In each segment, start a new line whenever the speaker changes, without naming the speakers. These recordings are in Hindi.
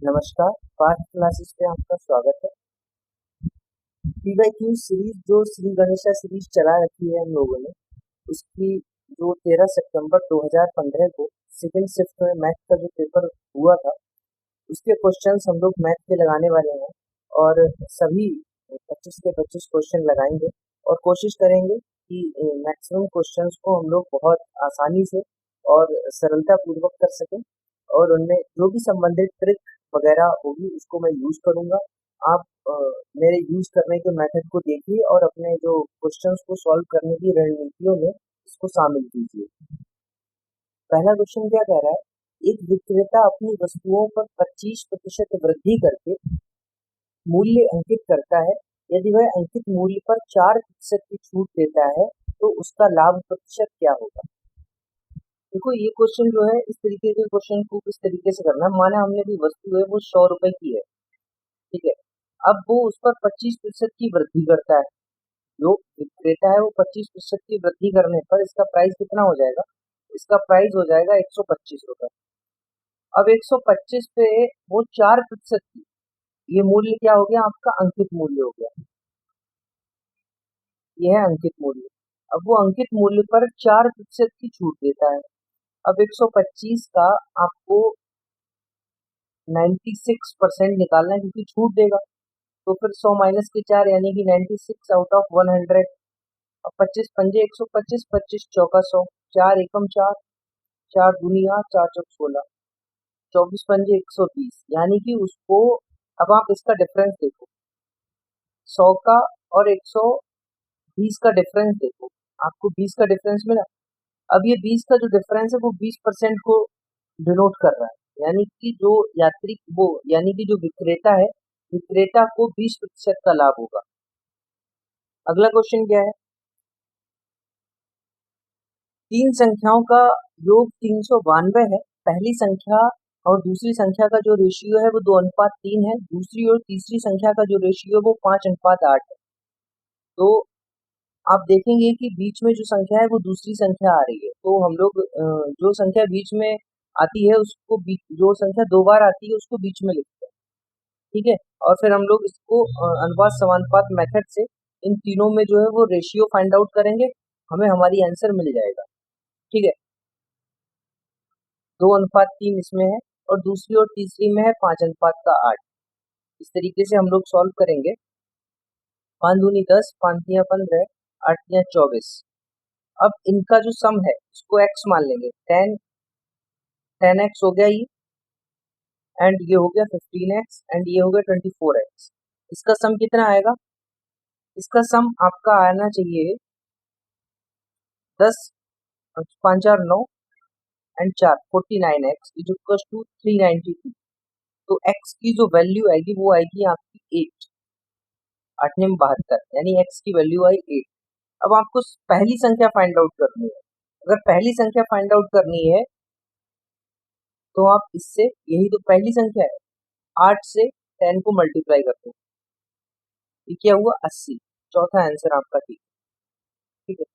नमस्कार, पार्थ क्लासेस पे आपका स्वागत है। पीवाईक्यू सीरीज जो श्री गणेशा सीरीज चला रखी है हम लोगों ने, उसकी जो 13 सितंबर 2015 को सेकंड शिफ्ट में मैथ का जो पेपर हुआ था, उसके क्वेश्चंस हम लोग मैथ के लगाने वाले हैं और सभी 25 के 25 क्वेश्चन लगाएंगे और कोशिश करेंगे कि मैक्सिमम क्वेश्चंस को हम लोग बहुत आसानी से और सरलता पूर्वक कर सकें और उनमें जो भी संबंधित ट्रिक वगैरह होगी उसको मैं यूज करूंगा। आप मेरे यूज करने के मेथड को देखिए और अपने जो क्वेश्चंस को सॉल्व करने की रणनीतियों में इसको शामिल कीजिए। पहला क्वेश्चन क्या कह रहा है, एक विक्रेता अपनी वस्तुओं पर 25% वृद्धि करके मूल्य अंकित करता है। यदि वह अंकित मूल्य पर 4% की छूट देता है तो उसका लाभ प्रतिशत क्या होगा। देखो ये क्वेश्चन जो है, इस तरीके के क्वेश्चन को किस तरीके से करना है। माना हमने भी वस्तु है वो 100 रुपए की है, ठीक है। अब वो उस पर 25% की वृद्धि करता है। जो विक्रेता है वो 25% की वृद्धि करने पर इसका प्राइस कितना हो जाएगा, इसका प्राइस हो जाएगा 125 रुपए। अब 125 पे वो 4% की, ये मूल्य क्या हो गया, आपका अंकित मूल्य हो गया। यह है अंकित मूल्य। अब वो अंकित मूल्य पर 4% की छूट देता है। अब 125 का आपको 96% निकालना है क्योंकि छूट देगा। तो फिर 100 माइनस के 4 यानी कि 96 आउट ऑफ 100। अब 25 पंजे 125, 25 चौका 100, 4 एकम 4, 4 दूनी 8, 4 चौक 16, 24 पंजे 120। यानी कि उसको, अब आप इसका डिफरेंस देखो, 100 का और 120 का डिफरेंस देखो, आपको 20 का डिफरेंस मिला। अब ये 20 का जो डिफरेंस है वो 20% को डिनोट कर रहा है, यानी कि जो यात्री वो यानी कि जो विक्रेता है, विक्रेता को 20% का लाभ होगा। अगला क्वेश्चन क्या है, तीन संख्याओं का योग 392 है। पहली संख्या और दूसरी संख्या का जो रेशियो है वो 2:3 है। दूसरी और तीसरी संख्या का जो रेशियो है वो 5:8 है। तो आप देखेंगे कि बीच में जो संख्या है वो दूसरी संख्या आ रही है। तो हम लोग जो संख्या बीच में आती है उसको जो संख्या दो बार आती है उसको बीच में लिखते हैं, ठीक है। और फिर हम लोग इसको अनुपात समानुपात मेथड से इन तीनों में जो है वो रेशियो फाइंड आउट करेंगे, हमें हमारी आंसर मिल जाएगा, ठीक है। 2:3 इसमें है और दूसरी और तीसरी में है 5:8। इस तरीके से हम लोग सॉल्व करेंगे। 5 दूनी 10, 5 तियां 15, 8 तियां 24। अब इनका जो सम है इसको x मान लेंगे। 10x हो गया ये, एंड ये हो गया 15x, एंड ये हो गया 24x। इसका सम कितना आएगा, इसका सम आपका आना चाहिए 10, 5 4 9 and 4 49x is equal to 392। तो x की जो वैल्यू आएगी वो आएगी आपकी 8, 8 ने 72, यानी x की वैल्यू आई 8। अब आपको पहली संख्या फाइंड आउट करनी है। अगर पहली संख्या फाइंड आउट करनी है तो आप इससे, यही तो पहली संख्या है, 8 से 10 को मल्टीप्लाई कर दो, ये क्या हुआ 80। चौथा आंसर आपका ठीक, ठीक है।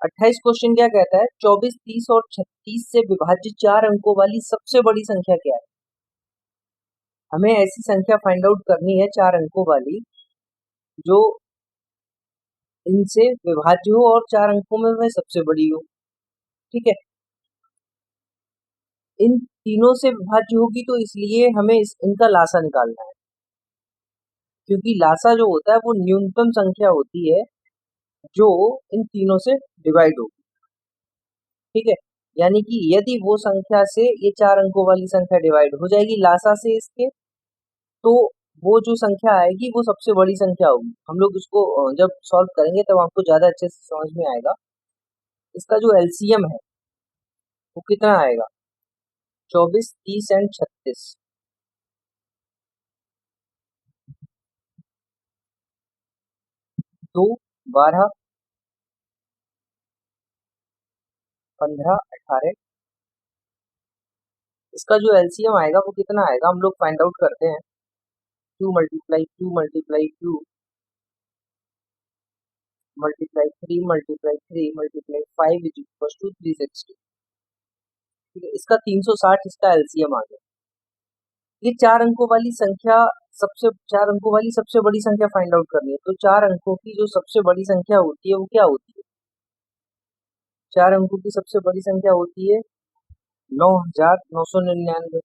28 क्वेश्चन क्या कहता है, 24, 30 और 36 से विभाज्य 4 अंकों वाली सबसे बड़ी संख्या क्या है। हमें ऐसी संख्या फाइंड आउट करनी है 4 अंकों वाली जो इनसे विभाज्य हो और 4 अंकों में वह सबसे बड़ी हो, ठीक है। इन तीनों से विभाज्य होगी तो इसलिए हमें इनका लासा निकालना है, क्योंकि लासा जो होता है वो न्यूनतम संख्या होती है जो इन तीनों से डिवाइड होगी, ठीक है। यानी कि यदि वो संख्या से ये 4 अंकों वाली संख्या डिवाइड हो जाएगी लासा से इसके, तो वो जो संख्या आएगी वो सबसे बड़ी संख्या होगी। हम लोग इसको जब सॉल्व करेंगे तब आपको ज्यादा अच्छे से समझ में आएगा। इसका जो एलसीएम है वो कितना आएगा, 24, 30 एंड 36। 2, 12, 15, 18। इसका जो एलसीएम आएगा वो कितना आएगा, हम लोग फाइंड आउट करते हैं। 2 multiply 2 multiply 2 multiply 3 multiply 3 multiply 5 is equal to 360, ठीक है। इसका 360 इसका एलसीएम आ गया। ये 4 अंकों वाली संख्या, सबसे 4 अंकों वाली सबसे बड़ी संख्या फाइंड आउट करनी है। तो 4 अंकों की जो सबसे बड़ी संख्या होती है वो क्या होती है? 4 अंकों की सबसे बड़ी संख्या होती है 9,999।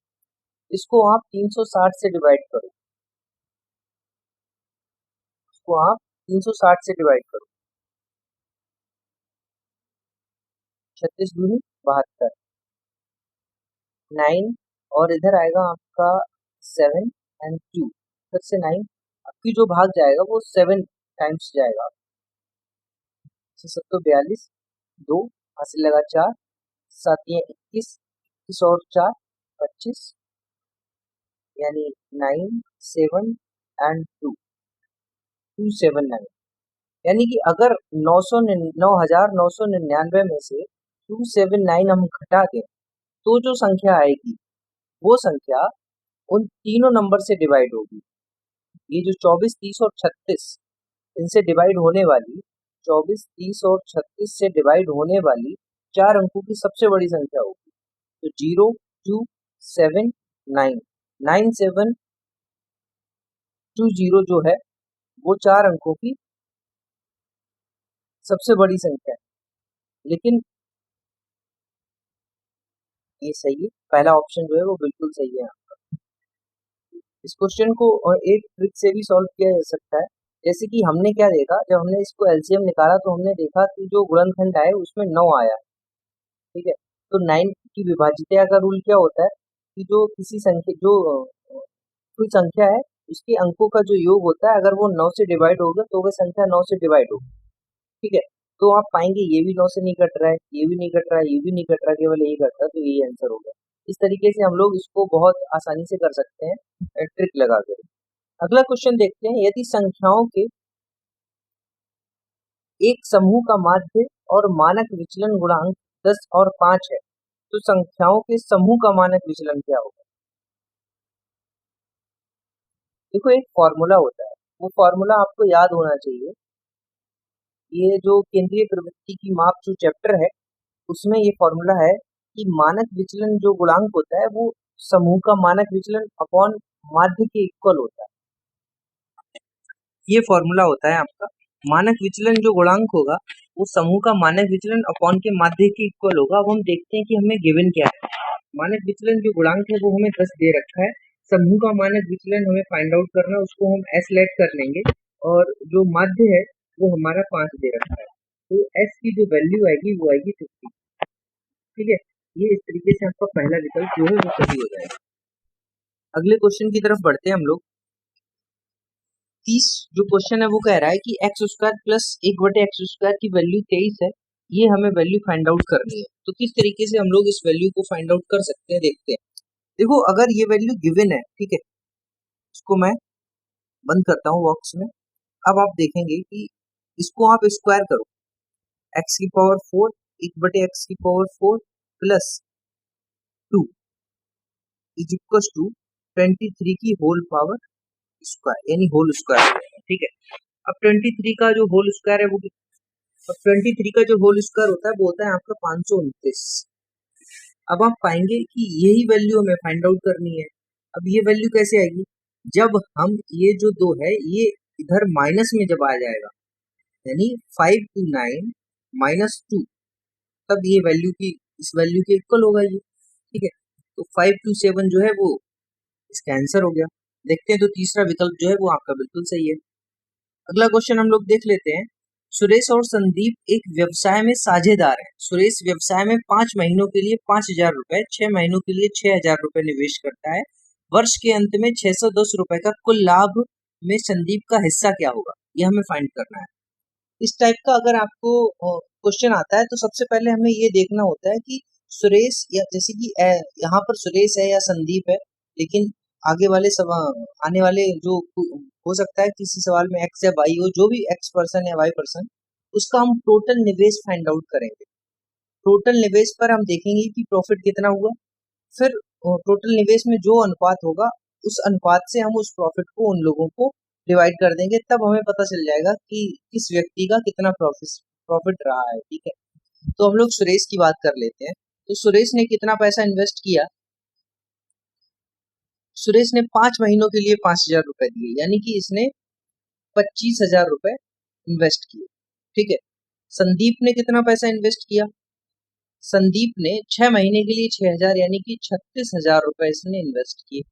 इसको आप 360 से डिवाइड करो। इसको आप 360 से डिवाइड करो। 36 दूनी 72, 9 और इधर आएगा आपका 7 एंड 2, फिर से 9। आपकी जो भाग जाएगा वो 7 टाइम्स जाएगा। 42, 2 हासिल लगा 4, 7 या 21, 21 और 4 25, यानी 9 7 एंड 2 279। यानी कि अगर 9,999 में से 279 हम घटा दें तो जो संख्या आएगी वो संख्या उन तीनों नंबर से डिवाइड होगी। ये जो 24, 30 और 36 इनसे डिवाइड होने वाली, 24, 30 और 36 से डिवाइड होने वाली 4 अंकों की सबसे बड़ी संख्या होगी। तो 0 2 7 9 9 7 2 0 जो है वो 4 अंकों की सबसे बड़ी संख्या है। लेकिन ये सही है, पहला ऑप्शन जो है वो बिल्कुल सही है। इस क्वेश्चन को और एक ट्रिक से भी सॉल्व किया जा सकता है। जैसे कि हमने क्या देखा, जब हमने इसको एलसीएम निकाला तो हमने देखा कि जो गुणनखंड आए उसमें 9 आया। ठीक है, तो 9 की विभाज्यता का रूल क्या होता है कि जो किसी संख्या, जो कोई संख्या है उसके अंकों का जो योग होता है, अगर वो 9 से डिवाइड होगा तो वह संख्या 9 से डिवाइड होगी। ठीक है, तो आप पाएंगे ये भी 9 से नहीं कट रहा है, ये भी नहीं कट रहा है, ये भी नहीं कट रहा, केवल यही कट रहा है, तो यही आंसर हो गया। इस तरीके से हम लोग इसको बहुत आसानी से कर सकते हैं ट्रिक लगा कर। अगला क्वेश्चन देखते हैं, यदि संख्याओं के एक समूह का माध्य और मानक विचलन गुणांक 10 और 5 है तो संख्याओं के समूह का मानक विचलन क्या होगा? देखो, एक फॉर्मूला होता है, वो फॉर्मूला आपको याद होना चाहिए। ये जो केंद्रीय प्रवृत्ति की माप जो चैप्टर है उसमें ये फॉर्मूला है कि मानक विचलन जो गुणांक होता है वो समूह का मानक विचलन अपॉन माध्य के इक्वल होता है। ये फॉर्मूला होता है आपका। मानक विचलन जो गुणांक होगा वो समूह का मानक विचलन अपॉन के माध्य के इक्वल होगा। अब हम देखते हैं कि हमें गिवन क्या है। मानक विचलन जो गुणांक है वो हमें 10 दे रखा है। समूह का मानक विचलन हमें फाइंड आउट करना है, उसको हम एस लेट कर लेंगे, और जो माध्य है वो हमारा 5 दे रखा है। तो एस की जो वैल्यू आएगी वो आएगी 50। ठीक है, ये इस तरीके से आपका पहला विकल्प जो है वो सही हो जाएगा। अगले क्वेश्चन की तरफ बढ़ते हैं हम लोग। 30 जो क्वेश्चन है वो कह रहा है कि एक्स स्क्वायर प्लस 1/x² की वैल्यू 23 है, ये हमें वैल्यू फाइंड आउट करनी है। तो किस तरीके से हम लोग इस वैल्यू को फाइंड आउट कर सकते हैं, देखते हैं। देखो, अगर ये वैल्यू गिवन है, ठीक है, इसको मैं बंद करता हूँ बॉक्स में। अब आप देखेंगे कि इसको आप स्क्वायर करो, x की पावर 4 1/x की power 4 plus 2 is equal to 23 की होल पावर स्क्वायर, यानी होल स्क्वायर। ठीक है, अब 23 का जो होल स्क्वायर है वो, अब 23 का जो होल स्क्वायर होता है वो होता है आपका 529। अब आप पाएंगे कि यही वैल्यू हमें फाइंड आउट करनी है। अब ये वैल्यू कैसे आएगी, जब हम ये जो 2 है ये इधर माइनस में जब आ जाएगा, यानी 529 -2, तब ये वैल्यू की इस वैल्यू के इक्वल होगा ये। ठीक है, तो 527 जो है वो इसका आंसर हो गया। देखते हैं, तो तीसरा विकल्प जो है वो आपका बिल्कुल सही है। अगला क्वेश्चन हम लोग देख लेते हैं। सुरेश और संदीप एक व्यवसाय में साझेदार हैं। सुरेश व्यवसाय में 5 महीनों के लिए 5,000 रुपए, 6 महीनों के लिए 6,000 रुपए निवेश करता है। वर्ष के अंत में 610 रुपए का कुल लाभ में संदीप का हिस्सा क्या होगा, यह हमें फाइंड करना है। इस टाइप का अगर आपको क्वेश्चन आता है तो सबसे पहले हमें ये देखना होता है कि सुरेश, या जैसे कि यहाँ पर सुरेश है या संदीप है, लेकिन आगे वाले आने वाले जो हो सकता है किसी सवाल में एक्स या वाई हो, जो भी एक्स पर्सन या वाई पर्सन, उसका हम टोटल निवेश फाइंड आउट करेंगे। टोटल निवेश पर हम देखेंगे कि प्रॉफिट कितना हुआ, फिर टोटल निवेश में जो अनुपात होगा उस अनुपात से हम उस प्रॉफिट को उन लोगों को डिवाइड कर देंगे, तब हमें पता चल जाएगा कि किस व्यक्ति का कितना प्रॉफिट रहा है। ठीक है, तो हम लोग सुरेश की बात कर लेते हैं। तो सुरेश ने कितना पैसा इन्वेस्ट किया,
सुरेश ने 5 महीनों के लिए 5,000 रुपए दिए, यानी कि इसने 25,000 रुपए इन्वेस्ट किए। ठीक है। संदीप ने कितना पैसा इन्वेस्ट किया? संदीप ने 6 महीने के लिए 6,000 यानी कि 36,000 रुपए इसने इन्वेस्ट किए।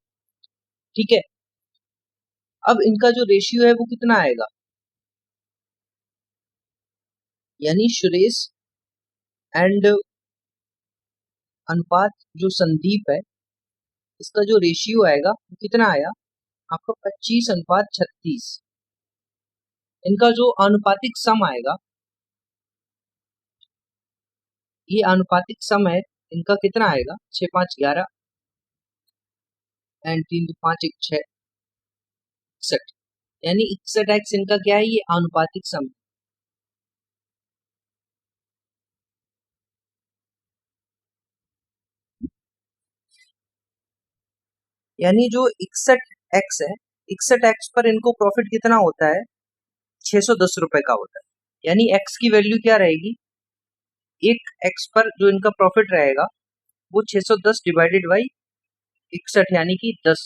ठीक है। अब इनका जो रेशियो है वो कितना आएगा? यानी सुरेश एंड अनुपात जो संदीप है, इसका जो रेशियो आएगा वो कितना आया आपका? 25:36। इनका जो आनुपातिक सम आएगा, ये आनुपातिक सम है इनका, कितना आएगा? 6 5 11 एंड 3 2 5 1 6 61, यानी 61x इनका क्या है? ये आनुपातिक सम है। यानी जो 61x है, 61x पर इनको प्रॉफिट कितना होता है? 610 रुपए का होता है। यानी x की वैल्यू क्या रहेगी? एक x पर जो इनका प्रॉफिट रहेगा वो 610 डिवाइडेड बाई 61 यानी कि 10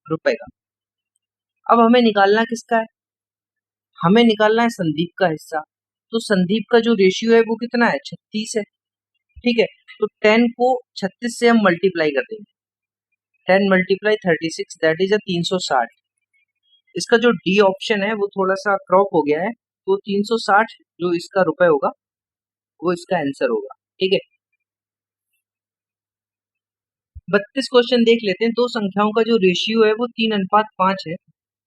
रुपए का। अब हमें निकालना किसका है? हमें निकालना है संदीप का हिस्सा। तो संदीप का जो रेशियो है वो कितना है? 36 है। ठीक है। तो 10 को 36 से हम मल्टीप्लाई कर देंगे। 10 मल्टीप्लाई 36 दैट इज 360। इसका जो डी ऑप्शन है वो थोड़ा सा क्रॉप हो गया है, तो 360 जो इसका रुपए होगा वो इसका आंसर होगा। ठीक है। 32 क्वेश्चन देख लेते हैं। दो संख्याओं का जो रेशियो है वो 3:5 है।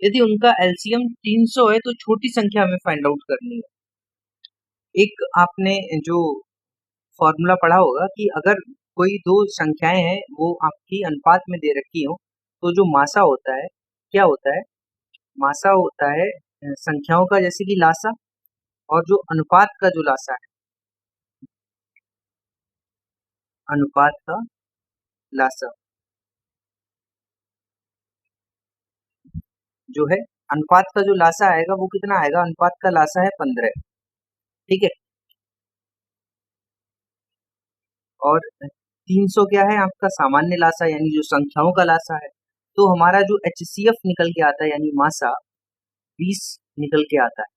यदि उनका एलसीएम 300 है तो छोटी संख्या हमें फाइंड आउट करनी है। एक आपने जो फॉर्मूला पढ़ा होगा कि अगर कोई दो संख्याएं हैं वो आपकी अनुपात में दे रखी हो, तो जो मासा होता है, क्या होता है? मासा होता है संख्याओं का जैसे कि लासा, और जो अनुपात का जो लासा है, अनुपात का लासा जो है, अनुपात का जो लासा आएगा वो कितना आएगा? अनुपात का लासा है 15। ठीक है। और 300 क्या है? आपका सामान्य लासा यानी जो संख्याओं का लासा है। तो हमारा जो एचसीएफ निकल के आता है यानी मासा 20 निकल के आता है।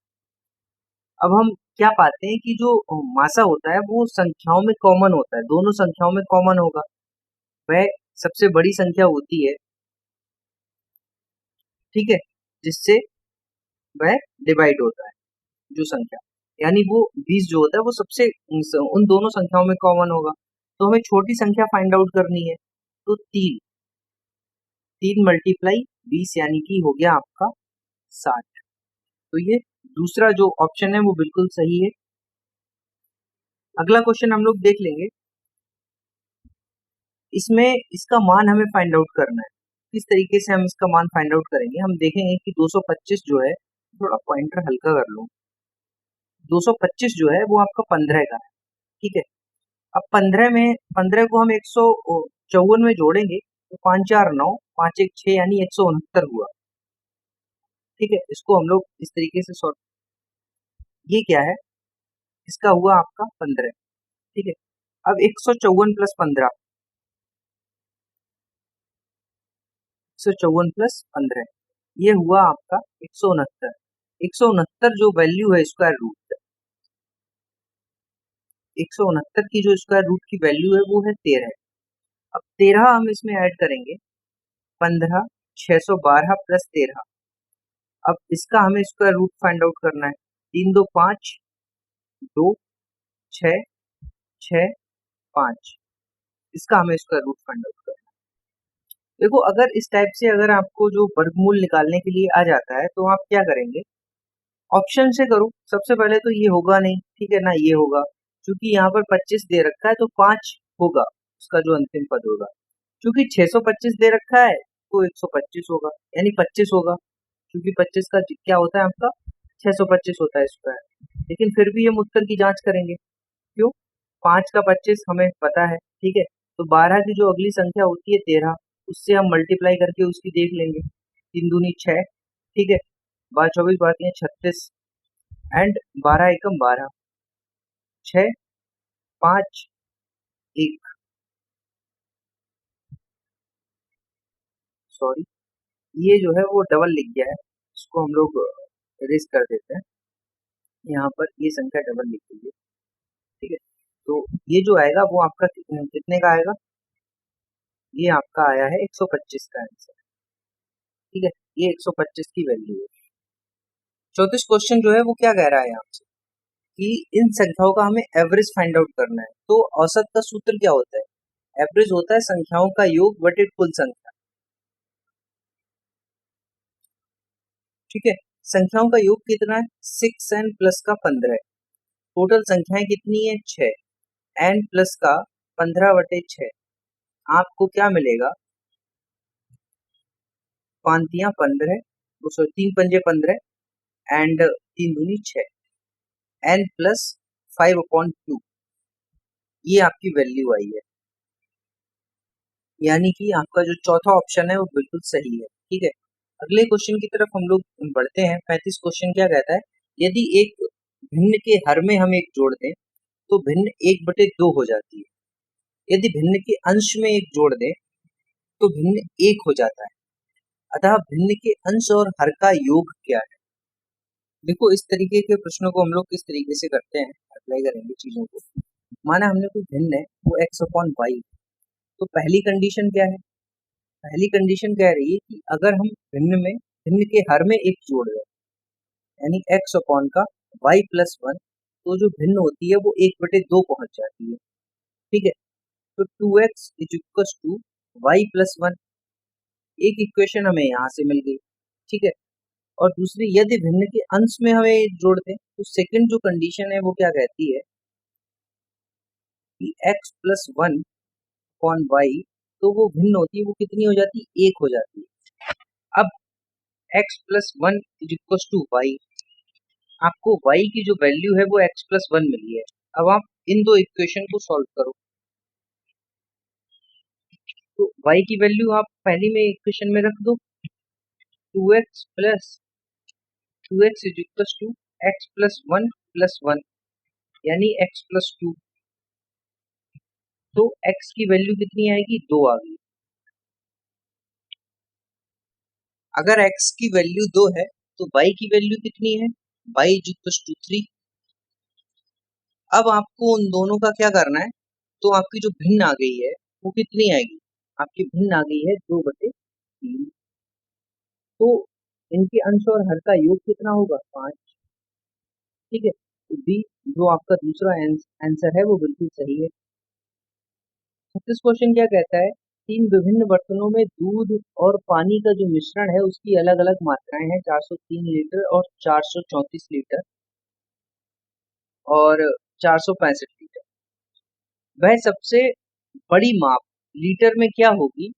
अब हम क्या पाते हैं कि जो मासा होता है वो संख्याओं में कॉमन होता है, दोनों संख्याओं में कॉमन होगा, वह सबसे बड़ी संख्या होती है। ठीक है। जिससे वह डिवाइड होता है जो संख्या, यानी वो 20 जो होता है वो सबसे उन दोनों संख्याओं में कॉमन होगा। तो हमें छोटी संख्या फाइंड आउट करनी है। तो 3 मल्टीप्लाई 20 यानी कि हो गया आपका 60। तो ये दूसरा जो ऑप्शन है वो बिल्कुल सही है। अगला क्वेश्चन हम लोग देख लेंगे। इसमें इसका मान हमें फाइंड आउट करना है। किस तरीके से हम इसका मान फाइंड आउट करेंगे? हम देखेंगे कि 225 जो है, थोड़ा पॉइंटर हल्का कर लूं, 225 जो है वो आपका 15 का है। ठीक है। अब 15 को हम 154 में जोड़ेंगे तो 5 4 9 5 1 6 यानी 169 हुआ। ठीक है। इसको हम लोग इस तरीके से सॉल्व, ये क्या है? इसका हुआ आपका 15। ठीक है। अब 154 प्लस 15, 154 प्लस 15, ये हुआ आपका 169। 169 जो वैल्यू है स्क्वायर रूट, 169 की जो स्क्वायर रूट की वैल्यू है वो है 13। अब 13 हम इसमें ऐड करेंगे, 15 612 प्लस 13। अब इसका हमें स्क्वायर रूट फाइंड आउट करना है। 3 2 5 2 6 6 5, इसका हमें स्क्वायर रूट फाइंड आउट करना है। देखो, अगर इस टाइप से अगर आपको जो वर्गमूल निकालने के लिए आ जाता है तो आप क्या करेंगे? ऑप्शन से करो। सबसे पहले तो ये होगा नहीं, ठीक है ना, ये होगा, क्योंकि यहाँ पर 25 दे रखा है तो 5 होगा उसका जो अंतिम पद होगा। क्योंकि 625 दे रखा है तो 125 होगा, यानी 25 होगा, क्योंकि 25 का क्या होता है आपका? 625 होता है स्क्वायर। लेकिन फिर भी हम उत्तर की जांच करेंगे। क्यों? 5 का 25 हमें पता है। ठीक है। तो 12 की जो अगली संख्या होती है 13, उससे हम मल्टीप्लाई करके उसकी देख लेंगे। 3 दूनी 6। ठीक है। 12 24 12 36 एंड 12 एकम 12, 6 5 1, सॉरी, ये जो है वो डबल लिख गया है, इसको हम लोग इरेज कर देते हैं। यहाँ पर ये संख्या डबल लिख दीजिए, ठीक है। तो ये जो आएगा वो आपका कितने का आएगा, ये आपका आया है 125 का आंसर, ठीक है। ये 125 की वैल्यू है। 34 क्वेश्चन जो है वो क्या कह रहा है आपसे कि इन संख्याओं का हमें एवरेज फाइंड आउट करना है। तो औसत का सूत्र क्या होता है, एवरेज होता है संख्याओं का योग बटे कुल संख्या, ठीक है। संख्याओं का योग कितना है, 6n प्लस का 15 है। टोटल संख्याएं कितनी है, 6, n प्लस का 15/6, आपको क्या मिलेगा, 5×3 × 3×5 एंड 3×2 6, n प्लस 5/2, ये आपकी वैल्यू आई है। यानी कि आपका जो चौथा ऑप्शन है वो बिल्कुल सही है, ठीक है। अगले क्वेश्चन की तरफ हम लोग बढ़ते हैं। 35 क्वेश्चन क्या कहता है, यदि एक भिन्न के हर में हम एक जोड़ दें तो भिन्न 1/2 हो जाती है। यदि भिन्न के अंश में एक जोड़ दें तो भिन्न 1 हो जाता है। अतः भिन्न के अंश और हर का योग क्या है। देखो, इस तरीके के प्रश्नों को हम लोग किस तरीके से करते हैं, अप्लाई करेंगे चीजों को। माना हमने कोई भिन्न है वो x/y, तो पहली कंडीशन क्या है, पहली कंडीशन कह रही है कि अगर हम भिन्न के हर में एक जोड़ दें, यानी x/y+1, तो जो भिन्न होती है वो 1/2 पहुंच जाती है, ठीक है। तो 2x = y+1, एक इक्वेशन हमें यहाँ से मिल गई, ठीक है। और दूसरी, यदि भिन्न के अंश में हमें एक जोड़ दें तो सेकंड जो कंडीशन है वो क्या कहती है कि x+1/y, तो वो भिन्न होती है, वो कितनी हो जाती है, 1 हो जाती है। अब x+1 = y, आपको y की जो वैल्यू है वो x+1 मिली है। अब आप इन दो इक्वेशन को सॉल्व करो, तो y की वैल्यू आप पहली में इक्वेशन में रख दो, 2x = x+1+1, यानी x+2, तो x की वैल्यू कितनी आएगी, 2 आ गई। अगर x की वैल्यू 2 है तो y की वैल्यू कितनी है, y = 3। अब आपको उन दोनों का क्या करना है, तो आपकी जो भिन्न आ गई है वो कितनी आएगी, आपकी भिन्न आ गई है 2/3। तो इनके अंश और हर का योग कितना होगा, 5, ठीक है। तो बी, जो आपका दूसरा आंसर है वो बिल्कुल सही है। 36 क्वेश्चन क्या कहता है, 3 विभिन्न बर्तनों में दूध और पानी का जो मिश्रण है उसकी अलग अलग मात्राएं हैं, 403 लीटर और 434 लीटर और 465 लीटर। वह सबसे बड़ी माप लीटर में क्या होगी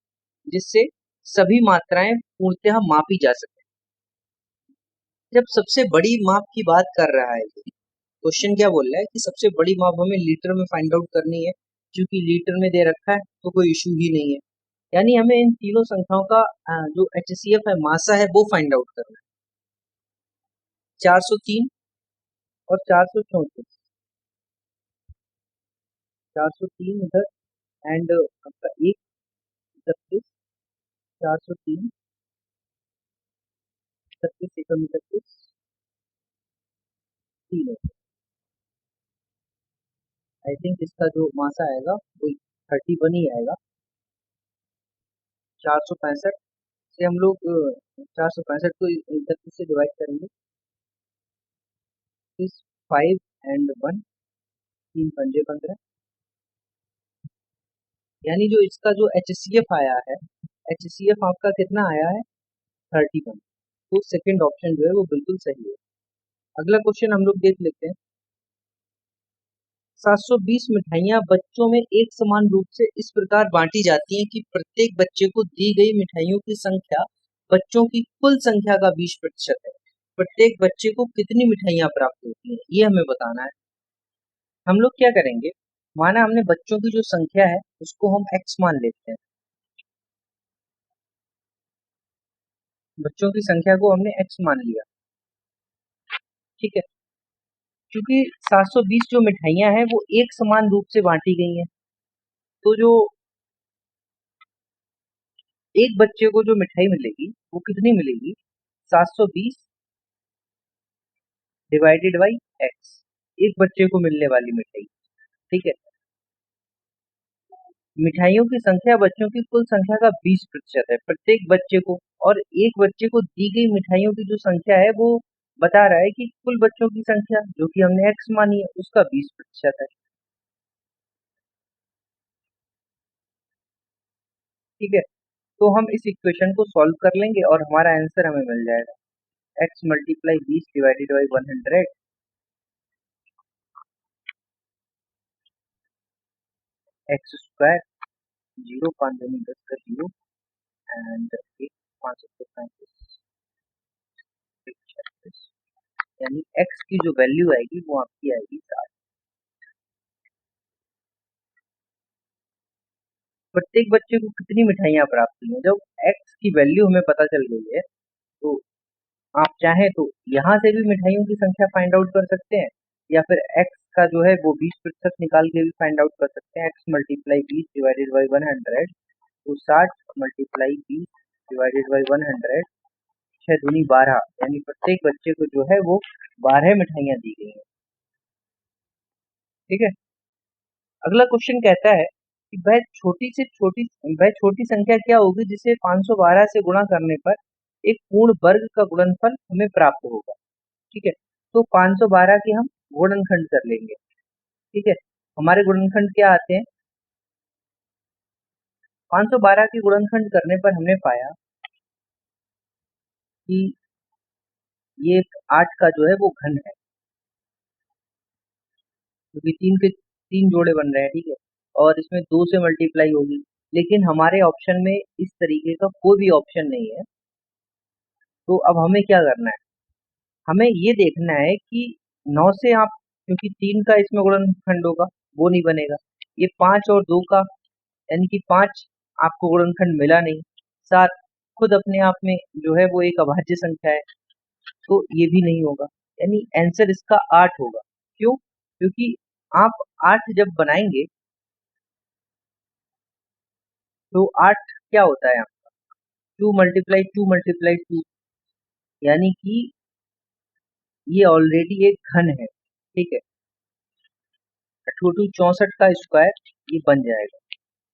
जिससे सभी मात्राएं पूर्णतः मापी जा सके। जब सबसे बड़ी माप की बात कर रहा है, क्वेश्चन क्या बोल रहा है कि सबसे बड़ी माप हमें लीटर में फाइंड आउट करनी है, क्योंकि लीटर में दे रखा है तो कोई इशू ही नहीं है। यानी हमें इन तीनों संख्याओं का जो HCF है, मासा है, वो फाइंड आउट करना है। 403 और 434, 403 इधर एंड आपका 1 31, 403 31 एकम 31, 3 आई थिंक इसका जो मासा आएगा वो 31 ही आएगा। 465 से हम लोग 465 को 31 से डिवाइड करेंगे, 5 एंड 1, 3×5 = 15, यानी जो इसका जो HCF आया है, HCF आपका कितना आया है, 31। तो सेकंड ऑप्शन जो है वो बिल्कुल सही है। अगला क्वेश्चन हम लोग देख लेते हैं। 720 मिठाइयाँ बच्चों में एक समान रूप से इस प्रकार बांटी जाती हैं कि प्रत्येक बच्चे को दी गई मिठाइयों की संख्या बच्चों की कुल संख्या का 20% है। प्रत्येक बच्चे को कितनी मिठाइयाँ प्राप्त होती हैं, ये हमें बताना है। हम लोग क्या करेंगे, माना हमने बच्चों की जो संख्या है उसको हम x मान लेते हैं, बच्चों की संख्या को हमने x मान लिया, ठीक है। क्योंकि 720 जो मिठाइयाँ हैं वो एक समान रूप से बांटी गई हैं, तो जो एक बच्चे को जो मिठाई मिलेगी वो कितनी मिलेगी? 720 डिवाइडेड बाई एक्स, एक बच्चे को मिलने वाली मिठाई। ठीक है, मिठाइयों की संख्या बच्चों की कुल संख्या का 20% है प्रत्येक बच्चे को, और एक बच्चे को दी गई मिठाइयों की जो संख्या है वो बता रहा है कि कुल बच्चों की संख्या जो कि हमने एक्स मानी है उसका 20% है। ठीक है, तो हम इस इक्वेशन को सॉल्व कर लेंगे और हमारा आंसर हमें मिल जाएगा x multiply 20 divided by 100 x square, 0 5 दूनी 10 का 0 एंड 1 5 35 36, यानी x की जो वैल्यू आएगी वो आपकी आएगी 7। प्रत्येक बच्चे को कितनी मिठाइयाँ प्राप्त हुई हैं? जब x की वैल्यू हमें पता चल गई है तो आप चाहें तो यहाँ से भी मिठाइयों की संख्या फाइंड आउट कर सकते हैं, या फिर x का जो है वो 20% निकाल के भी फाइंड आउट कर सकते हैं। x मल्टीप्लाई 20 डिवाइडेड बाई 100, तो 60 मल्टीप्लाई 20 डिवाइडेड बाई 100, 6 दूनी 12, यानी प्रत्येक बच्चे को जो है वो 12 मिठाइयाँ दी गई हैं। ठीक है, अगला क्वेश्चन कहता है कि वह छोटी संख्या क्या होगी जिसे 512 से गुणा करने पर एक पूर्ण वर्ग का गुणनफल हमें प्राप्त होगा। ठीक है, तो 512 के हम गुणनखंड कर लेंगे। ठीक है, हमारे गुणनखंड क्या आते हैं? 512 के गुणनखंड करने पर हमने पाया कि ये 8 का जो है वो घन है, क्योंकि तीन जोड़े बन रहे हैं। ठीक है, और इसमें 2 से मल्टीप्लाई होगी, लेकिन हमारे ऑप्शन में इस तरीके का कोई भी ऑप्शन नहीं है। तो अब हमें क्या करना है? हमें ये देखना है कि 9 से आप, क्योंकि 3 का इसमें गुणनखंड होगा वो नहीं बनेगा, ये 5 और 2 का, यानी कि 5 आपको गुणनखंड मिला नहीं, 7 खुद अपने आप में जो है वो एक अभाज्य संख्या है, तो ये भी नहीं होगा, यानी आंसर इसका 8 होगा। क्यों? क्योंकि आप 8 जब बनाएंगे तो 8 क्या होता है आपका? 2 × 2 × 2, यानी कि ये ऑलरेडी एक घन है। ठीक है, 64 का स्क्वायर ये बन जाएगा,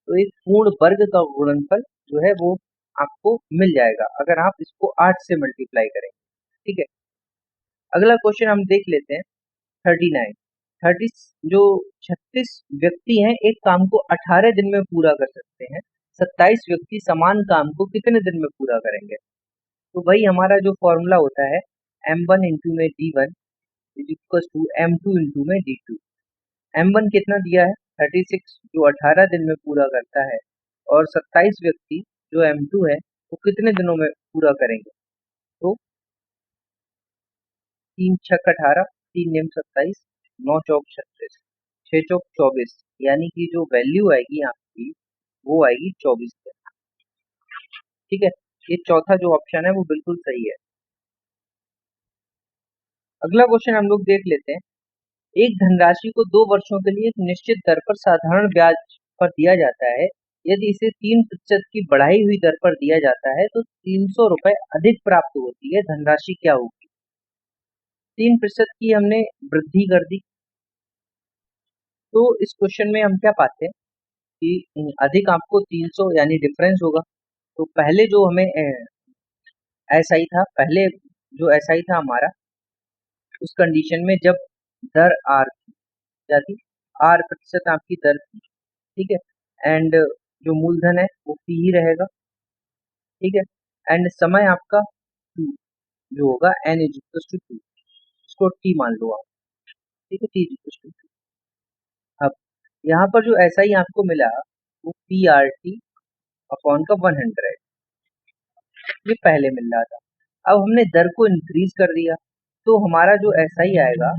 तो एक पूर्ण वर्ग का गुणनफल जो है वो आपको मिल जाएगा अगर आप इसको 8 से मल्टीप्लाई करेंगे। ठीक है, अगला क्वेश्चन हम देख लेते हैं 39। 30 जो 36 व्यक्ति हैं एक काम को 18 दिन में पूरा कर सकते हैं, 27 व्यक्ति समान काम को कितने दिन में पूरा करेंगे? तो वही हमारा जो फॉर्मूला होता है m1 इंटू में d1 is equal to m2 into में d2। m1 कितना दिया है? 36 जो 18 दिन में पूरा करता है, और 27 व्यक्ति जो m2 है वो कितने दिनों में पूरा करेंगे? तो 3 छक 18, 3 निम 27, 9 चौक 36, 6 चौक 24, यानी कि जो वैल्यू आएगी आपकी वो आएगी 24 दिन। ठीक है, ये चौथा जो ऑप्शन है वो बिल्कुल सही है। अगला क्वेश्चन हम लोग देख लेते हैं। एक धनराशि को 2 वर्षों के लिए एक निश्चित दर पर साधारण ब्याज पर दिया जाता है। यदि इसे 3% की बढ़ाई हुई दर पर दिया जाता है तो 300 रुपए अधिक प्राप्त होती है, धनराशि क्या होगी? 3% की हमने वृद्धि कर दी, तो इस क्वेश्चन में हम क्या पाते हैं कि अधिक आपको 300 यानी डिफरेंस होगा। तो पहले जो हमें ऐसा ही था, पहले जो ऐसा ही था हमारा, उस कंडीशन में जब दर आर क्या थी, आर प्रतिशत आपकी दर थी। ठीक है, एंड जो मूलधन है वो पी ही रहेगा। ठीक है, एंड समय आपका टू जो होगा N is equal to two, इसको टी मान लो आप। ठीक है, T is equal to two. अब यहाँ पर जो ऐसा ही आपको मिला वो पी आर टी अपॉन का 100, ये पहले मिल रहा था। अब हमने दर को इंक्रीज कर दिया, तो हमारा जो ऐसा ही आएगा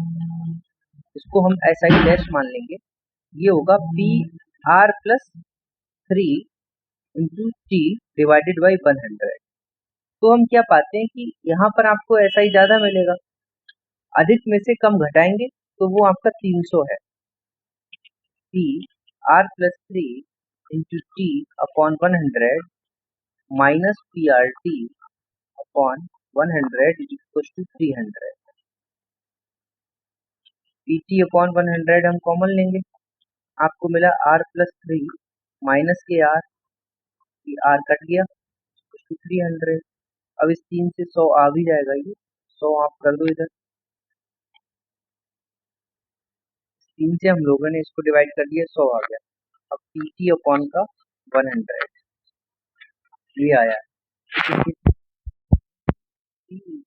इसको हम ऐसा ही डैश मान लेंगे, ये होगा P R plus 3 into T divided by 100। तो हम क्या पाते हैं कि यहाँ पर आपको ऐसा ही ज्यादा मिलेगा, अधिक में से कम घटाएंगे तो वो आपका 300 है। P R plus 3 into T upon 100 minus P R T upon 100 is equal to 300। P T upon 100 हम कॉमन लेंगे, आपको मिला आर प्लस 3 माइनस के आर, ये आर कट गया टू 300। अब इस 3 से 100 आ भी जाएगा, ये 100 आप कर दो इधर, 3 से हम लोगों ने इसको डिवाइड कर दिया, 100 आ गया। अब पी टी अपॉन का 100 ये आया है।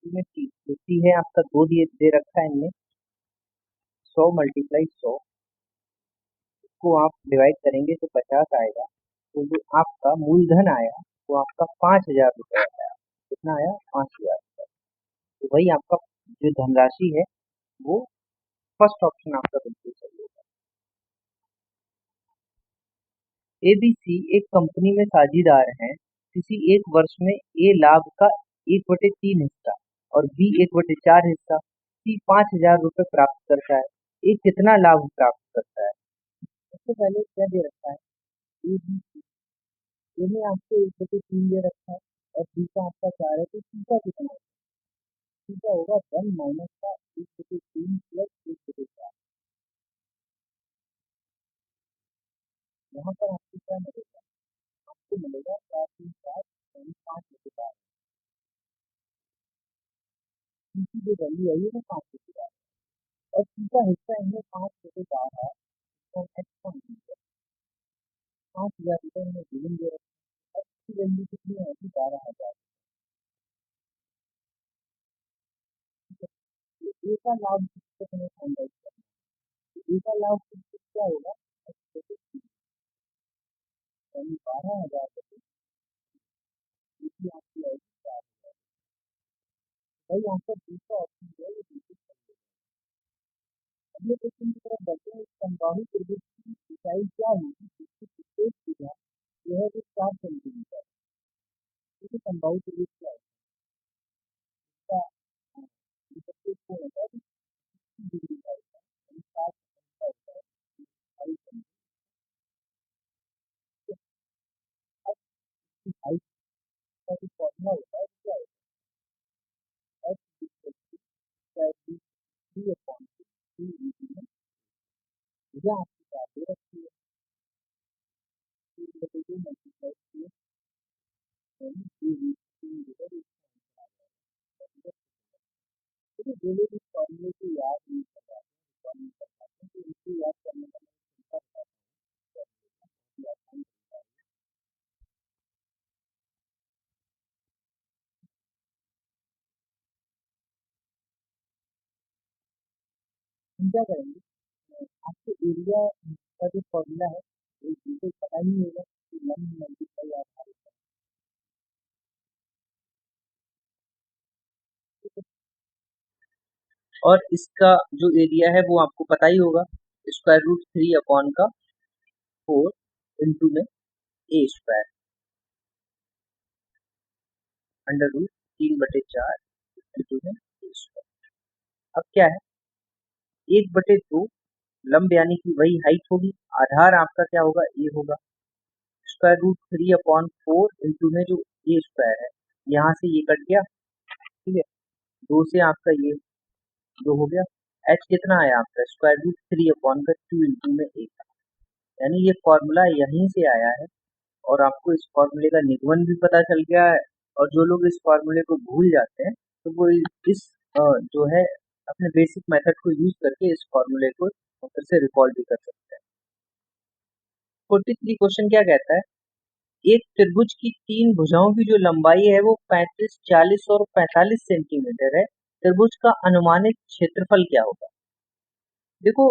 में टी है आपका 2 दे रखा है इनमें, 100 मल्टीप्लाई 100 को आप डिवाइड करेंगे तो 50 आएगा। तो जो आपका मूलधन आया वो आपका 5,000 रुपये आया। कितना आया? 5,000 रुपये। तो वही आपका जो धनराशि है वो फर्स्ट ऑप्शन आपका बिल्कुल सही होगा। एबीसी एक कंपनी में साझेदार हैं। किसी एक वर्ष में ए लाभ का 1/3 हिस्सा और बी 1/4 हिस्सा, सी 5,000 रुपये प्राप्त करता है। ए कितना लाभ प्राप्त करता है? सबसे पहले क्या दे रखा है? ए बी सी, ए में आपको 1/3 दे रखा है और बी का आपका 4 है, तो सी का कितना है? सी का होगा 1 माइनस का 1/3 प्लस 1/4। यहाँ पर आपको क्या मिलेगा? आपको मिलेगा 4 3 7 यानी 5/4। सी की जो वैल्यू आई है वो 5/4 और सी का हिस्सा इनमें 5/12 है। इसको हम एक्स मान लीजिए, 5,000 रुपये इन्हें गिवन दे रखा है। एक्स की वैल्यू कितनी आएगी? 12,000। तो ए का लाभ किसको हमें फाइंड आउट करना है? ए का लाभ किसको क्या होगा? यानी 12,000 रुपये की आपकी आएगी 4,000। भाई यहाँ पर दूसरा ऑप्शन जो है वो बिल्कुल सही है। अगले क्वेश्चन की तरफ बढ़ते हैं। समबाहु त्रिभुज की ऊंचाई क्या होगी जिसकी प्रत्येक भुजा जो है वो 4 सेंटीमीटर? क्योंकि समबाहु त्रिभुज क्या है? इसका प्रत्येक कोण होता है 60 डिग्री का होता है, यानी 60 का होता है, 28 सेंटीमीटर। अब 28 का जो फॉर्मूला होता है वो क्या होता है? X equal to three upon two into में भुजा आपकी 4 दे रखी है, 3/2 मल्टीप्लाई किए यानी 3 जो है इसका आंसर आ जाएगा। देखिए जो लोग इस फॉर्मूले को याद नहीं कर पाते हैं, रिकॉर्ड नहीं कर पाते हैं, तो इनको याद करने का मैं तरीका बताता हूँ। फॉर्मूले का बहुत ही आसान तरीका है। हम क्या करेंगे? आपको एरिया का जो फॉर्मूला है वो बिल्कुल पता ही होगा कि लंब मल्टीप्लाई आधार होता है। और इसका जो एरिया है वो आपको पता ही होगा, √3 का 4 इंटू में ए स्क्वायर √3/4 इंटू में ए स्क्वायर। अब क्या है? 1/2 लंब यानी कि वही हाइट होगी, आधार आपका क्या होगा? ए होगा। √3/4 इंटू में जो ए स्क्वायर है, यहाँ से ये कट गया, ठीक है, 2 से आपका ये 2 हो गया। एच कितना आया आपका? √3/2 इंटू में ए, यानी ये फॉर्मूला यहीं से आया है और आपको इस फॉर्मूले का निगमन भी पता चल गया है। और जो लोग इस फॉर्मूले को भूल जाते हैं तो वो इस जो है अपने बेसिक मेथड को यूज करके इस फॉर्मूले को फिर से रिकॉल भी कर सकते हैं। 43 क्वेश्चन क्या कहता है? एक त्रिभुज की 3 भुजाओं की जो लंबाई है वो 35, 40 और 45 सेंटीमीटर है। त्रिभुज का अनुमानित क्षेत्रफल क्या होगा? देखो,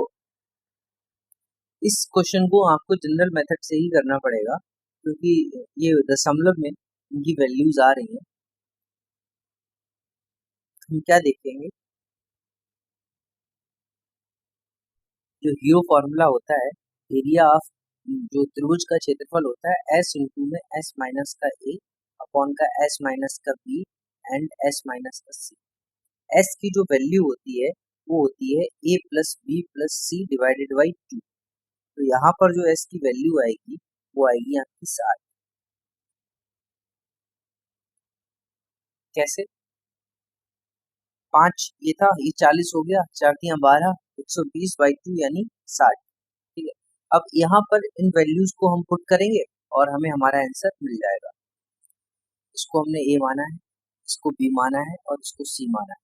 इस क्वेश्चन को आपको जनरल मेथड से ही करना पड़ेगा क्योंकि ये दशमलव में इनकी वैल्यूज आ रही हैं। हम क्या देखेंगे? जो हीरो फॉर्मूला होता है, एरिया ऑफ जो त्रिभुज का क्षेत्रफल होता है एस इंटू में एस माइनस का ए अपॉन का एस माइनस का बी एंड एस माइनस का सी। एस की जो वैल्यू होती है वो होती है a plus b plus c divided by 2। तो यहाँ पर जो एस की वैल्यू आएगी वो आएगी आपकी 60।
कैसे? 5 ये था, ये 40 हो गया, 4 तियां 12, 120/2 यानी 60। ठीक है, अब यहाँ पर इन वैल्यूज को हम पुट करेंगे और हमें हमारा आंसर मिल जाएगा। इसको हमने ए माना है, इसको बी माना है और इसको सी माना है।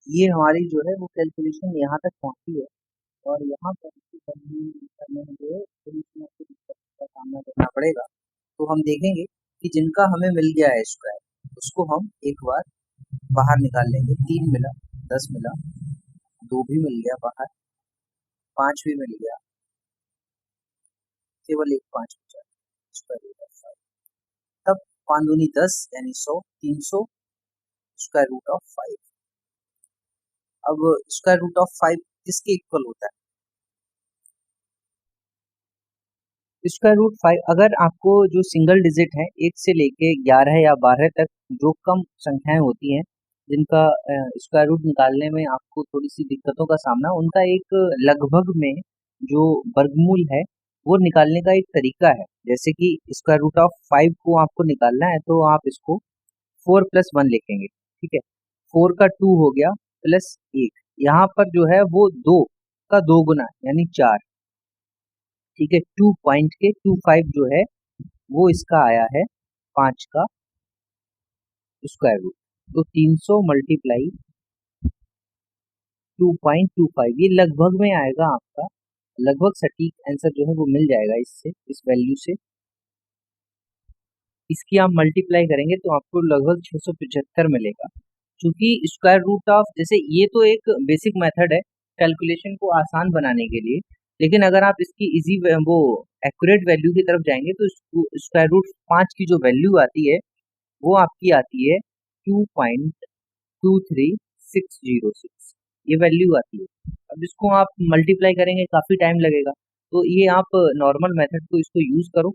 ये हमारी जो है वो कैलकुलेशन यहाँ तक पहुंची है और यहाँ पर इसकी वैल्यू करने में जो है थोड़ी सी आपको दिक्कत का सामना करना पड़ेगा। तो हम देखेंगे कि जिनका हमें मिल गया है स्क्वायर, उसको हम एक बार बाहर निकाल लेंगे। 3 मिला, 10 मिला, 2 भी मिल गया बाहर, 5 भी मिल गया, केवल एक 5 बचा, स्क्वायर रूट ऑफ 5। तब 5 दूनी 10 यानी 100, 300 स्क्वायर रूट ऑफ 5। अब स्क्वायर रूट ऑफ 5 किसके इक्वल होता है? स्क्वायर रूट 5 अगर आपको जो सिंगल डिजिट है 1 से लेके 11 या 12 तक जो कम संख्याएं होती हैं जिनका स्क्वायर रूट निकालने में आपको थोड़ी सी दिक्कतों का सामना, उनका एक लगभग में जो वर्गमूल है वो निकालने का एक तरीका है। जैसे कि स्क्वायर रूट ऑफ 5 को आपको निकालना है तो आप इसको 4+1 लिखेंगे। ठीक है, 4 का 2 हो गया प्लस 1, यहाँ पर जो है वो 2 का 2 गुना यानी 4। ठीक है, 2 पॉइंट के 25 जो है वो इसका आया है 5 का स्क्वायर रूट। तो 300 मल्टीप्लाई 2.25 ये लगभग में आएगा आपका, लगभग सटीक आंसर जो है वो मिल जाएगा इससे, इस वैल्यू से। इसकी आप मल्टीप्लाई करेंगे तो आपको लगभग 675 मिलेगा। क्योंकि स्क्वायर रूट ऑफ, जैसे ये तो एक बेसिक मेथड है कैलकुलेशन को आसान बनाने के लिए, लेकिन अगर आप इसकी इजी वो एक्यूरेट वैल्यू की तरफ जाएंगे तो स्क्वायर रूट 5 की जो वैल्यू आती है वो आपकी आती है 2.23606, ये वैल्यू आती है। अब इसको आप मल्टीप्लाई करेंगे काफी टाइम लगेगा, तो ये आप नॉर्मल मेथड को इसको यूज करो,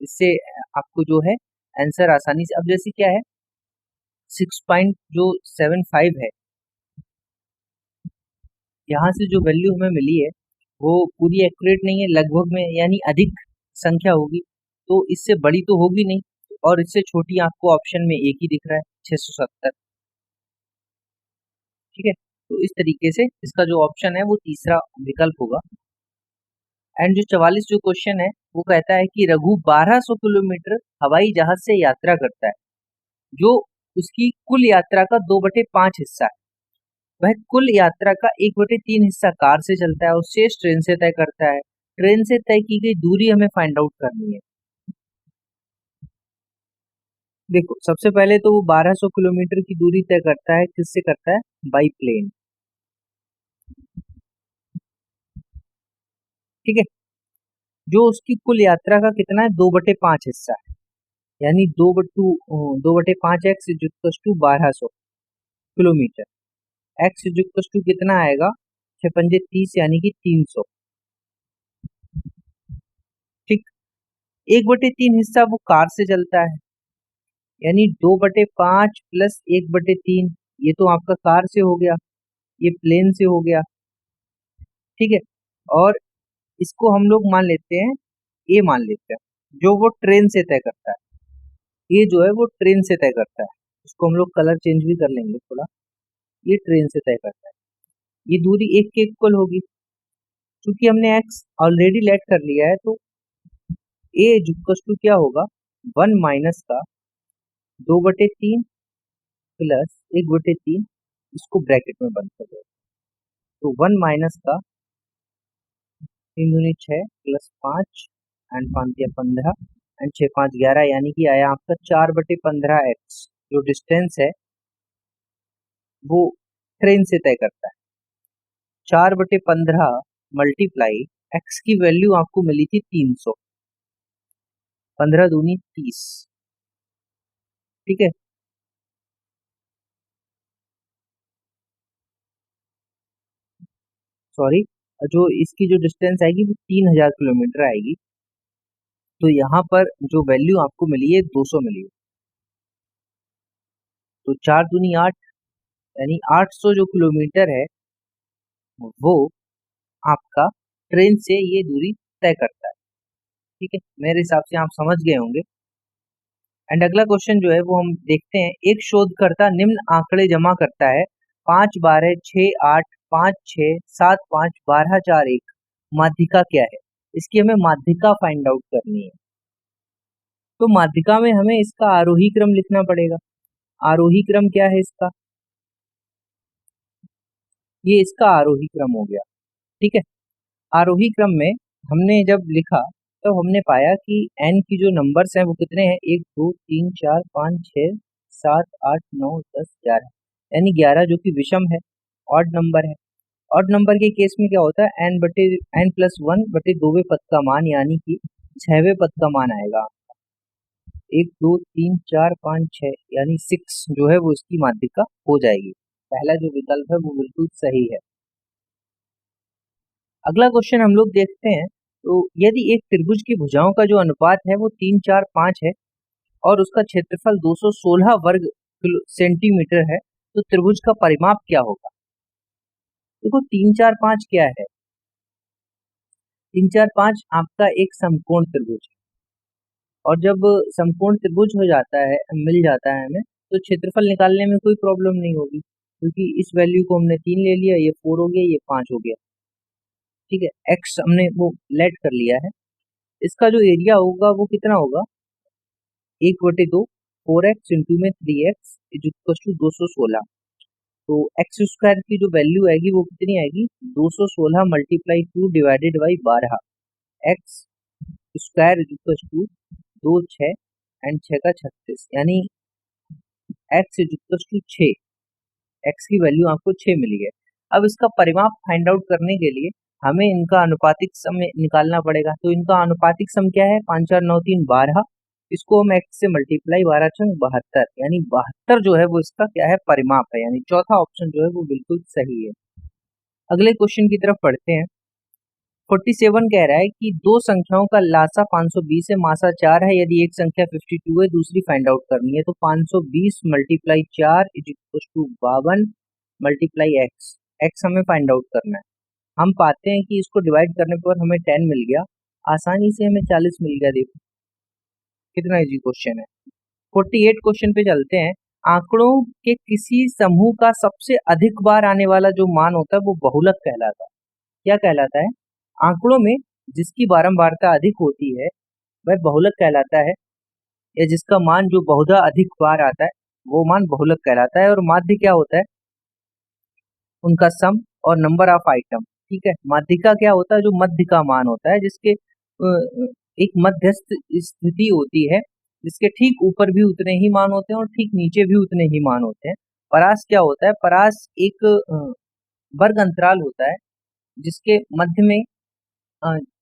इससे आपको जो है आंसर आसानी से। अब जैसे क्या है 6.75 है, यहाँ से जो वैल्यू हमें मिली है वो पूरी एक्यूरेट नहीं है, लगभग में यानी अधिक संख्या होगी, तो इससे बड़ी तो होगी नहीं, और इससे छोटी आपको ऑप्शन में एक ही दिख रहा है 670। ठीक है, तो इस तरीके से इसका जो ऑप्शन है वो तीसरा विकल्प होगा। एंड जो 44 जो क्वेश्चन है वो कहता है कि रघु 1200 किलोमीटर हवाई जहाज से यात्रा करता है, जो उसकी कुल यात्रा का 2/5 हिस्सा है। वह कुल यात्रा का 1/3 हिस्सा कार से चलता है और शेष ट्रेन से तय करता है। ट्रेन से तय की गई दूरी हमें फाइंड आउट करनी है। देखो, सबसे पहले तो वो 1200 किलोमीटर की दूरी तय करता है, किससे करता है? By plane. ठीक है, जो उसकी कुल यात्रा का कितना है 2/5 हिस्सा है, यानी 2/5 X is equal to 1200 kilometre. X is equal to कितना आएगा? 6×5 यानी कि 300। ठीक, 1/3 हिस्सा वो कार से चलता है, यानी 2/5 प्लस 1/3, ये तो आपका कार से हो गया, ये प्लेन से हो गया। ठीक है, और इसको हम लोग मान लेते हैं, ए मान लेते हैं, जो वो ट्रेन से तय करता है। ये जो है वो ट्रेन से तय करता है, इसको हम लोग कलर चेंज भी कर लेंगे थोड़ा। ये ट्रेन से तय करता है, ये दूरी 1 के इक्वल होगी। क्योंकि हमने एक्स ऑलरेडी लेट कर लिया है, तो ए इक्वल टू क्या होगा? 1 माइनस का 2/3 प्लस 1/3, इसको ब्रैकेट में बंद कर दो, तो 1 माइनस का 3 दूनी 6 प्लस 5 एंड 5 या 15 एंड 6 5 11, यानी कि आया आपका 4/15 एक्स। जो डिस्टेंस है वो ट्रेन से तय करता है। 4/15 मल्टीप्लाई एक्स की वैल्यू आपको मिली थी 300, 15 दूनी 30। ठीक है, सॉरी, जो इसकी जो डिस्टेंस आएगी वो 3000 किलोमीटर आएगी। तो यहाँ पर जो वैल्यू आपको मिली है 200 मिली है, तो 4 दूनी 8 यानी 800 जो किलोमीटर है वो आपका ट्रेन से ये दूरी तय करता है। ठीक है, मेरे हिसाब से आप समझ गए होंगे।
एंड अगला क्वेश्चन जो है वो हम देखते हैं, एक शोधकर्ता निम्न आंकड़े जमा करता है 5, 12, 6, 8, 5, 6, 7, 5, 12, 4, 1। माध्यिका क्या है? इसकी हमें माध्यिका फाइंड आउट करनी है। तो माध्यिका में हमें इसका आरोही क्रम लिखना पड़ेगा। आरोही क्रम क्या है इसका? ये इसका आरोही क्रम हो गया। ठीक है, आरोही क्रम में हमने जब लिखा तो हमने पाया कि n की जो नंबर्स हैं वो कितने हैं, 1, 2, 3, 4, 5, 6, 7, 8, 9, 10, 11, यानी 11 जो कि विषम है, ऑड नंबर है। ऑड नंबर के केस में क्या होता है, n+1/2वें पद का मान, यानी कि 6वें पद का मान आएगा। 1, 2, 3, 4, 5, 6 यानी 6 जो है वो इसकी माध्यिका हो जाएगी। पहला जो विकल्प है वो बिल्कुल सही है। अगला क्वेश्चन हम लोग देखते हैं। तो यदि एक त्रिभुज की भुजाओं का जो अनुपात है वो 3, 4, 5 है और उसका क्षेत्रफल 216 वर्ग सेंटीमीटर है, तो त्रिभुज का परिमाप क्या होगा? देखो 3, 4, 5 क्या है? 3, 4, 5 आपका एक समकोण त्रिभुज है, और जब समकोण त्रिभुज हो जाता है, मिल जाता है हमें, तो क्षेत्रफल निकालने में कोई प्रॉब्लम नहीं होगी, क्योंकि इस वैल्यू को हमने 3 ले लिया, ये 4 हो गया, ये 5 हो गया। ठीक है, एक्स हमने वो लेट कर लिया है। इसका जो एरिया होगा वो कितना होगा, 1/2, 4x इंटू में 3x इज इक्वल टू 216। तो एक्स स्क्वायर की जो वैल्यू आएगी वो कितनी आएगी, 216 multiply 2 divided by 12। X square is equal to 2, 6 and 6 का 36, यानी X is equal to 6। X की वैल्यू आपको 6 मिली है। अब इसका परिमाप फाइंड आउट करने के लिए हमें इनका अनुपातिक सम निकालना पड़ेगा। तो इनका अनुपातिक सम क्या है, 5, 4, 9, 3, 12। इसको हम एक्स से मल्टीप्लाई, 12 छंग 72, यानी 72 जो है वो इसका क्या है, परिमाप है, यानी चौथा ऑप्शन जो है वो बिल्कुल सही है। अगले क्वेश्चन की तरफ पढ़ते हैं। 47 कह रहा है कि दो संख्याओं का लासा 520 है, मासा 4 है, यदि एक संख्या 52 है, दूसरी फाइंड आउट करनी है। तो 520 multiply 4 is equal to 52 multiply X. X हमें फाइंड आउट करना है। हम पाते हैं कि इसको डिवाइड करने पर हमें 10 मिल गया, आसानी से हमें 40 मिल गया। देखो कितना इजी क्वेश्चन है। 48 क्वेश्चन पे चलते हैं। आंकड़ों के किसी समूह का सबसे अधिक बार आने वाला जो मान होता है वो बहुलक कहलाता है। क्या कहलाता है? आंकड़ों में जिसकी बारंबारता अधिक होती है वह बहुलक कहलाता है, या जिसका मान जो बहुधा अधिक बार आता है वो मान बहुलक कहलाता है। और माध्य क्या होता है, उनका सम और नंबर ऑफ आइटम। ठीक है, माध्यिका क्या होता है, जो मध्य का मान होता है, जिसके एक मध्यस्थ स्थिति होती है, जिसके ठीक ऊपर भी उतने ही मान होते हैं और ठीक नीचे भी उतने ही मान होते हैं। परास क्या होता है, परास एक वर्ग अंतराल होता है जिसके मध्य में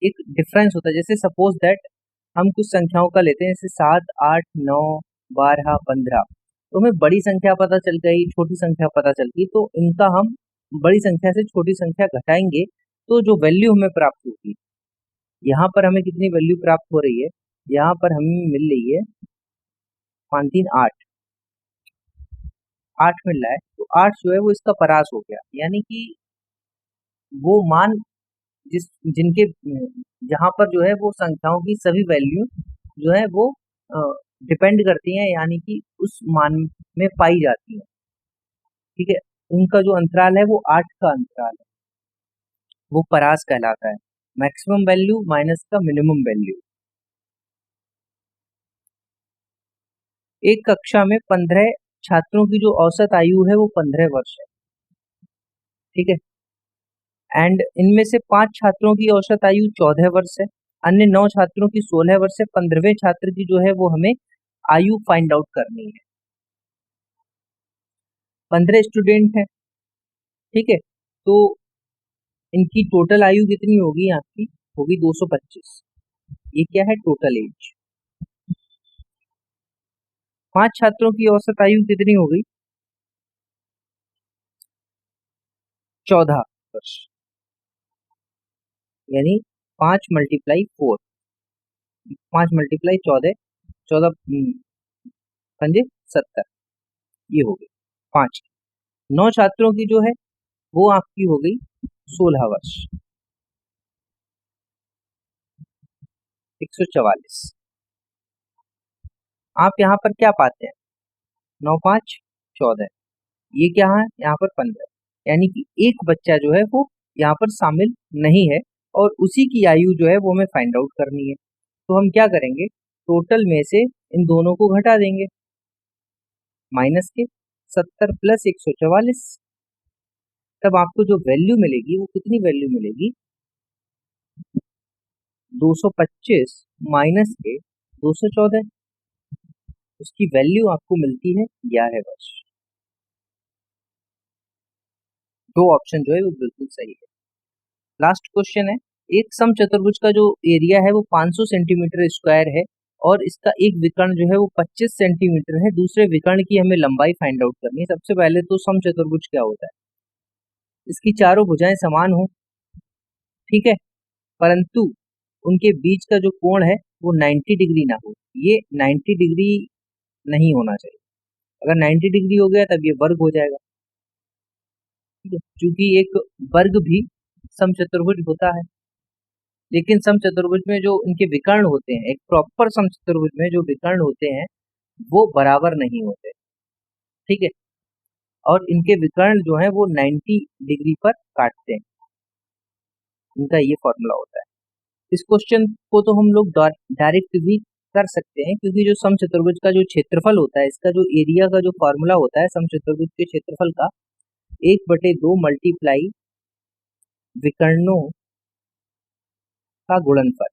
एक डिफरेंस होता है। जैसे सपोज दैट हम कुछ संख्याओं का लेते हैं, जैसे 7, 8, 9, 12, 15, तो हमें बड़ी संख्या पता चल गई, छोटी संख्या पता चल गई, तो इनका हम बड़ी संख्या से छोटी संख्या घटाएंगे तो जो वैल्यू हमें प्राप्त होगी, यहाँ पर हमें कितनी वैल्यू प्राप्त हो रही है, यहाँ पर हमें मिल रही है 5, 3, 8, 8 मिल रहा है। तो 8 जो है वो इसका परास हो गया, यानी कि वो मान जिस जिनके जहाँ पर जो है वो संख्याओं की सभी वैल्यू जो है वो डिपेंड करती हैं, यानी कि उस मान में पाई जाती है। ठीक है, उनका जो अंतराल है वो 8 का अंतराल है, वो परास कहलाता है। मैक्सिमम वैल्यू माइनस का मिनिमम वैल्यू। एक कक्षा में 15 छात्रों की जो औसत आयु है वो 15 वर्ष है। ठीक है, एंड इनमें से 5 छात्रों की औसत आयु 14 वर्ष है, अन्य 9 छात्रों की 16 वर्ष है। 15वें छात्र की जो है वो हमें आयु फाइंड आउट करनी है। 15 स्टूडेंट हैं, ठीक है, तो इनकी टोटल आयु कितनी होगी, आपकी होगी 225। ये क्या है, टोटल एज। 5 छात्रों की औसत आयु कितनी हो गई, 14 वर्ष, यानी 5 मल्टीप्लाई 4, 5 मल्टीप्लाई 14, 14 पंजे 70, ये हो गई 5। 9 छात्रों की जो है वो आपकी हो गई 16 वर्ष, 144। आप यहाँ पर क्या पाते हैं, 9 5 14, ये क्या है यहाँ पर 15, यानी कि एक बच्चा जो है वो यहाँ पर शामिल नहीं है और उसी की आयु जो है वो हमें फाइंड आउट करनी है। तो हम क्या करेंगे, टोटल में से इन दोनों को घटा देंगे, माइनस के 70 प्लस 144, तब आपको जो वैल्यू मिलेगी वो कितनी वैल्यू मिलेगी, 225 माइनस के 214, उसकी वैल्यू आपको मिलती है 11 वर्ष। दो ऑप्शन जो है वो बिल्कुल सही है। लास्ट क्वेश्चन है, एक समचतुर्भुज का जो एरिया है वो 500 सेंटीमीटर स्क्वायर है और इसका एक विकर्ण जो है वो 25 सेंटीमीटर है, दूसरे विकर्ण की हमें लंबाई फाइंड आउट करनी है। सबसे पहले तो समचतुर्भुज क्या होता है, इसकी चारों भुजाएं समान हो, ठीक है, परंतु उनके बीच का जो कोण है वो 90 डिग्री ना हो, ये 90 डिग्री नहीं होना चाहिए। अगर 90 डिग्री हो गया तब ये वर्ग हो जाएगा, ठीक है, क्योंकि एक वर्ग भी समचतुर्भुज होता है। लेकिन समचतुर्भुज में जो इनके विकर्ण होते हैं, एक प्रॉपर समचतुर्भुज में जो विकर्ण होते हैं वो बराबर नहीं होते, ठीक है, और इनके विकर्ण जो है वो 90 डिग्री पर काटते हैं, इनका ये फॉर्मूला होता है। इस क्वेश्चन को तो हम लोग डायरेक्ट भी कर सकते हैं, क्योंकि जो समचतुर्भुज का जो क्षेत्रफल होता है, इसका जो एरिया का जो फॉर्मूला होता है समचतुर्भुज के क्षेत्रफल का, 1/2 मल्टीप्लाई विकर्णों का गुणनफल।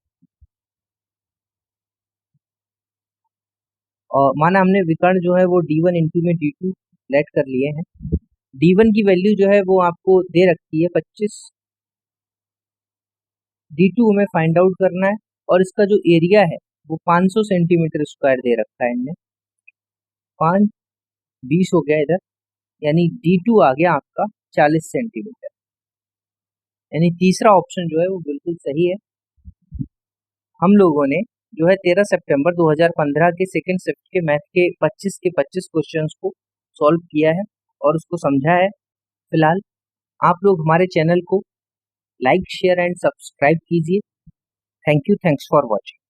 और माना हमने विकर्ण जो है वो d1 इंटू में d2 लेट कर लिए हैं, d1 की वैल्यू जो है वो आपको दे रखी है 25, d2 हमें फाइंड आउट करना है और इसका जो एरिया है वो 500 सेंटीमीटर स्क्वायर दे रखा है इनने, 5 20 हो गया इधर, यानी d2 आ गया आपका 40 सेंटीमीटर, यानी तीसरा ऑप्शन जो है वो बिल्कुल सही है। हम लोगों ने जो है 13 सितंबर 2015 के सेकंड शिफ्ट के मैथ के 25 क्वेश्चंस को सॉल्व किया है और उसको समझा है। फिलहाल आप लोग हमारे चैनल को लाइक शेयर एंड सब्सक्राइब कीजिए। Thank you, thanks for watching.